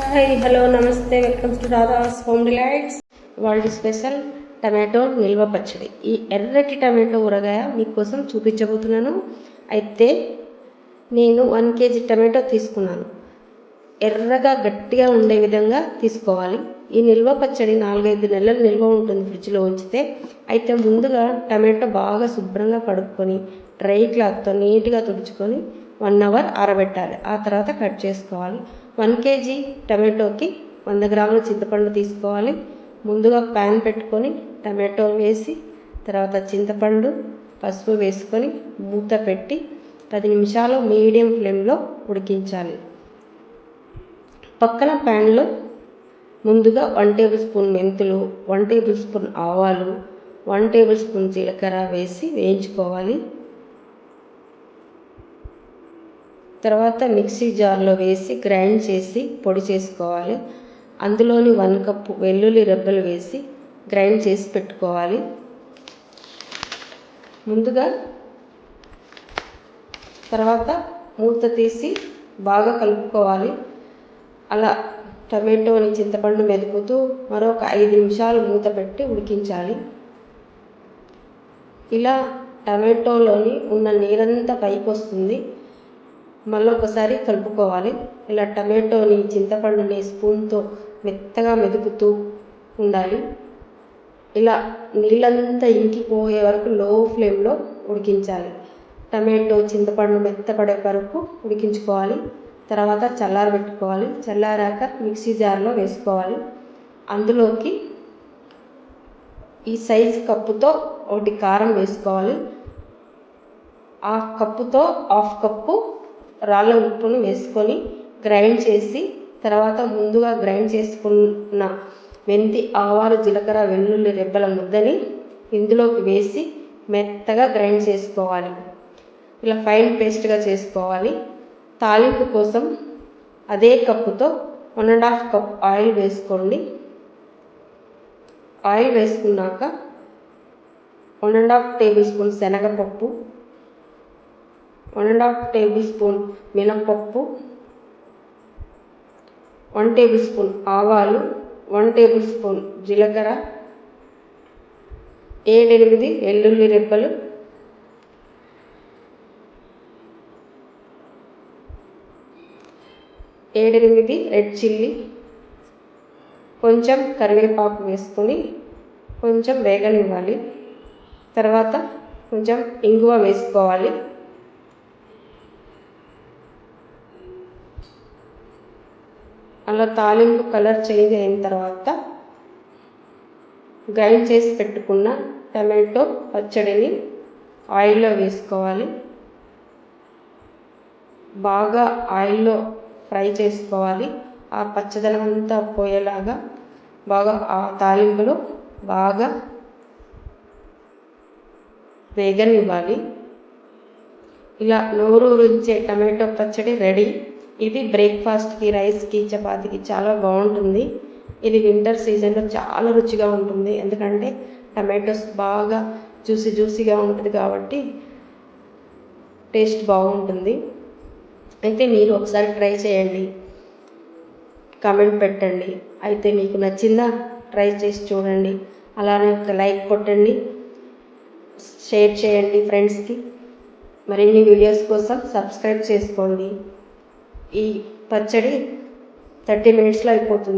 Hi hello నమస్తే welcome to Radha's home delights. వాళ్ళ special tomato నిల్వ పచ్చడి. ఈ ఎర్రటి టమాటో ఊరగాయ మీకోసం చూపించబోతున్నాను. అయితే నేను 1 kg టమాటో తీసుకున్నాను. ఎర్రగా గట్టిగా ఉండే విధంగా తీసుకోవాలి. ఈ నిల్వ పచ్చడి 4-5 నెలలు నిల్వ ఉంటుంది ఫ్రిడ్జ్లో ఉంచితే. అయితే ముందుగా టమాటో బాగా శుభ్రంగా కడుక్కొని డ్రై క్లాత్తో నీట్గా తుడుచుకొని 1 hour ఆరబెట్టాలి. ఆ తర్వాత కట్ చేసుకోవాలి. 1 kg టమాటోకి 100 గ్రాముల చింతపండు తీసుకోవాలి. ముందుగా ప్యాన్ పెట్టుకొని టమాటో వేసి తర్వాత చింతపండు పసుపు వేసుకొని మూత పెట్టి 10 నిమిషాలు మీడియం ఫ్లేమ్లో ఉడికించాలి. పక్కన ప్యాన్లో ముందుగా 1 టేబుల్ స్పూన్ మెంతులు, 1 టేబుల్ స్పూన్ ఆవాలు, 1 టేబుల్ స్పూన్ జీలకర్ర వేసి వేయించుకోవాలి. తర్వాత మిక్సీ జార్లో వేసి గ్రైండ్ చేసి పొడి చేసుకోవాలి. అందులోని 1 కప్పు వెల్లుల్లి రెబ్బలు వేసి గ్రైండ్ చేసి పెట్టుకోవాలి. ముందుగా తర్వాత మూత తీసి బాగా కలుపుకోవాలి. అలా టమాటోని చింతపండు మెదుపుతూ మరొక 5 నిమిషాలు మూత పెట్టి ఉడికించాలి. ఇలా టమాటోలోని ఉన్న నీరంతా పైకి వస్తుంది. మళ్ళీ ఒకసారి కలుపుకోవాలి. ఇలా టమాటోని చింతపండుని స్పూన్తో మెత్తగా మెదుపుతూ ఉండాలి. ఇలా నీళ్ళంతా ఇంకిపోయే వరకు లో ఫ్లేమ్లో ఉడికించాలి. టమాటో చింతపండు మెత్తపడే వరకు ఉడికించుకోవాలి. తర్వాత చల్లారబెట్టుకోవాలి. చల్లారాక మిక్సీ జార్లో వేసుకోవాలి. అందులోకి ఈ సైజు కప్పుతో 1 కారం వేసుకోవాలి. ఆ కప్పుతో 1/2 కప్పు రాళ్ళ ఉప్పును వేసుకొని గ్రైండ్ చేసి తర్వాత ముందుగా గ్రైండ్ చేసుకున్న మెంతి, ఆవాలు, జీలకర్ర, వెల్లుల్లి రెబ్బల ముద్దని ఇందులోకి వేసి మెత్తగా గ్రైండ్ చేసుకోవాలి. ఇలా ఫైన్ పేస్ట్గా చేసుకోవాలి. తాలింపు కోసం అదే కప్పుతో 1.5 కప్ ఆయిల్ వేసుకోండి. ఆయిల్ వేసుకున్నాక 1.5 టేబుల్ స్పూన్ శనగపప్పు, 1.5 టేబుల్ స్పూన్ మినప్పప్పు, 1 టేబుల్ స్పూన్ ఆవాలు, 1 టేబుల్ స్పూన్ జీలకర్ర, 7-8 వెల్లుల్లి రెబ్బలు, 7-8 రెడ్ చిల్లీ, కొంచెం కరివేపాకు వేసుకొని కొంచెం వేగనివ్వాలి. తర్వాత కొంచెం ఇంగువ వేసుకోవాలి. అలా తాలింపు కలర్ చేంజ్ అయిన తర్వాత గ్రైండ్ చేసి పెట్టుకున్న టమాటో పచ్చడిని ఆయిల్లో వేసుకోవాలి. బాగా ఆయిల్లో ఫ్రై చేసుకోవాలి. ఆ పచ్చదనం అంతా పోయేలాగా బాగా ఆ తాలింపులో బాగా వేగనివ్వాలి. ఇలా నోరూరించే టమాటో పచ్చడి రెడీ. ఇది బ్రేక్ఫాస్ట్కి, రైస్కి, చపాతీకి చాలా బాగుంటుంది. ఇది వింటర్ సీజన్లో చాలా రుచిగా ఉంటుంది. ఎందుకంటే టమాటోస్ బాగా జ్యూసీగా ఉంటుంది కాబట్టి టేస్ట్ బాగుంటుంది. అయితే మీరు ఒకసారి ట్రై చేయండి, కామెంట్ పెట్టండి. అయితే మీకు నచ్చిందా? ట్రై చేసి చూడండి. అలానే ఒక లైక్ కొట్టండి, షేర్ చేయండి ఫ్రెండ్స్కి. మరిన్ని వీడియోస్ కోసం సబ్స్క్రైబ్ చేసుకోండి. ఈ పచ్చడి 30 minutesలో అయిపోతుంది.